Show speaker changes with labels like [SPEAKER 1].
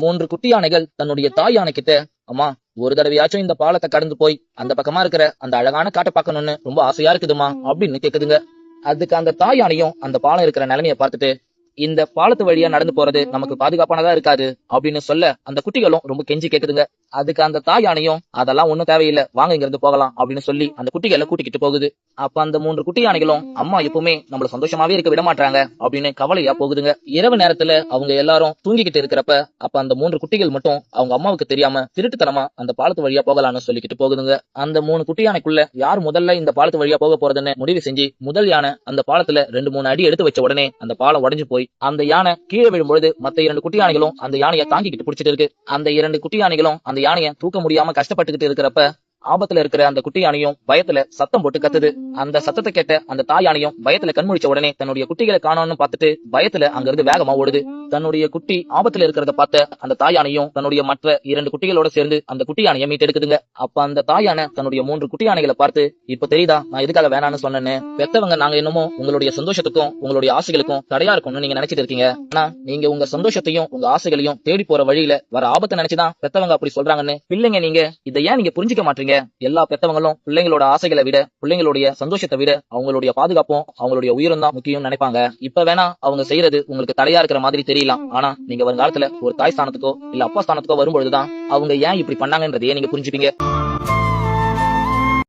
[SPEAKER 1] 3 குட்டி யானைகள் தன்னுடைய தாய் யானை கிட்ட, அம்மா, ஒரு தடவையாச்சும் இந்த பாலத்தை கடந்து போய் அந்த பக்கமா இருக்கிற அந்த அழகான காட்டை பார்க்கணும்னு ரொம்ப ஆசையா இருக்குதுமா அப்படின்னு கேக்குதுங்க. அதுக்கு அந்த தாய் யானையும் அந்த பாலம் இருக்கிற நிலைமையை பார்த்துட்டு, இந்த பாலத்து வழியா நடந்து போறது நமக்கு பாதுகாப்பானதா இருக்காது அப்படின்னு சொல்ல, அந்த குட்டிகளும் ரொம்ப கெஞ்சி கேக்குதுங்க. அதுக்கு அந்த தாய் யானையும், அதெல்லாம் ஒண்ணும் தேவையில்லை, வாங்க இங்க இருந்து போகலாம் அப்படின்னு சொல்லி அந்த குட்டிகளை கூட்டிக்கிட்டு போகுது. அப்ப அந்த 3 குட்டி யானைகளும் அம்மா எப்பவுமே நம்மள சந்தோஷமாவே இருக்க விட மாட்டாங்க அப்படின்னு கவலையா போகுதுங்க. இரவு நேரத்துல அவங்க எல்லாரும் தூங்கிக்கிட்டு இருக்கிறப்ப, அப்ப அந்த 3 குட்டிகள் மட்டும் அவங்க அம்மாவுக்கு தெரியாம திருட்டுத்தனமா அந்த பாலத்து வழியா போகலாம்னு சொல்லிக்கிட்டு போகுதுங்க. அந்த 3 குட்டி யானைக்குள்ள யார் முதல்ல இந்த பாலத்து வழியா போக போறதுன்னு முடிவு செஞ்சு முதல் யானை அந்த பாலத்துல 2-3 அடி எடுத்து வச்ச உடனே அந்த பாலம் உடைஞ்சு போய் அந்த யானை கீழே விழும்பொழுது மத்த 2 குட்டி யானைகளும் அந்த யானையை தாங்கிக்கிட்டு பிடிச்சிட்டு இருக்கு. அந்த 2 குட்டி யானைகளும் அந்த யானையை தூக்க முடியாம கஷ்டப்பட்டுக்கிட்டு இருக்கிறப்ப, ஆபத்துல இருக்கிற அந்த குட்டி யானையும் பயத்துல சத்தம் போட்டு கத்துது. அந்த சத்தத்தை கேட்ட அந்த தாய் யானையும் பயத்துல கண்முழிச்ச உடனே தன்னுடைய குட்டிகளை காணோம்னு பார்த்துட்டு பயத்துல அங்க இருந்து வேகமா ஓடுது. தன்னுடைய குட்டி ஆபத்துல இருக்கிறத பார்த்த அந்த தாய் யானையும் தன்னுடைய மற்ற 2 குட்டிகளோட சேர்ந்து அந்த குட்டி யானையை மீட்டெடுக்குதுங்க. அப்ப அந்த தாய் யானை தன்னுடைய 3 குட்டி யானைகளை பார்த்து, இப்ப தெரியுதா நான் எதுக்காக வேணான்னு சொன்னேன்னு? பெத்தவங்க நாங்க என்னமோ உங்களுடைய சந்தோஷத்துக்கும் உங்களுடைய ஆசைகளுக்கும் தடையா இருக்கும்னு நீங்க நினைச்சிட்டு இருக்கீங்க. ஆனா நீங்க உங்க சந்தோஷத்தையும் உங்க ஆசைகளையும் தேடி போற வழியில வர ஆபத்தை நினைச்சுதான் பெத்தவங்க அப்படி சொல்றாங்கன்னு. பிள்ளைங்க, நீங்க இதை ஏன் நீங்க புரிஞ்சுக்க மாட்டீங்க? எல்லா பெத்தவங்களும் பிள்ளைங்களோட ஆசைகளை விட, பிள்ளைங்களுடைய சந்தோஷத்தை விட அவங்களுடைய பாதுகாப்பும் அவங்களுடைய உயிரும் தான் முக்கியம் நினைப்பாங்க. இப்ப வேணா அவங்க செய்யறது உங்களுக்கு தடையா இருக்கிற மாதிரி தெரியலாம். ஆனா நீங்க வருங்காலத்துல ஒரு தாய் ஸ்தானத்துக்கோ இல்ல அப்பா ஸ்தானத்துக்கோ வரும்பொழுதுதான் அவங்க ஏன் இப்படி பண்ணாங்கன்றதையே நீங்க புரிஞ்சுப்பீங்க.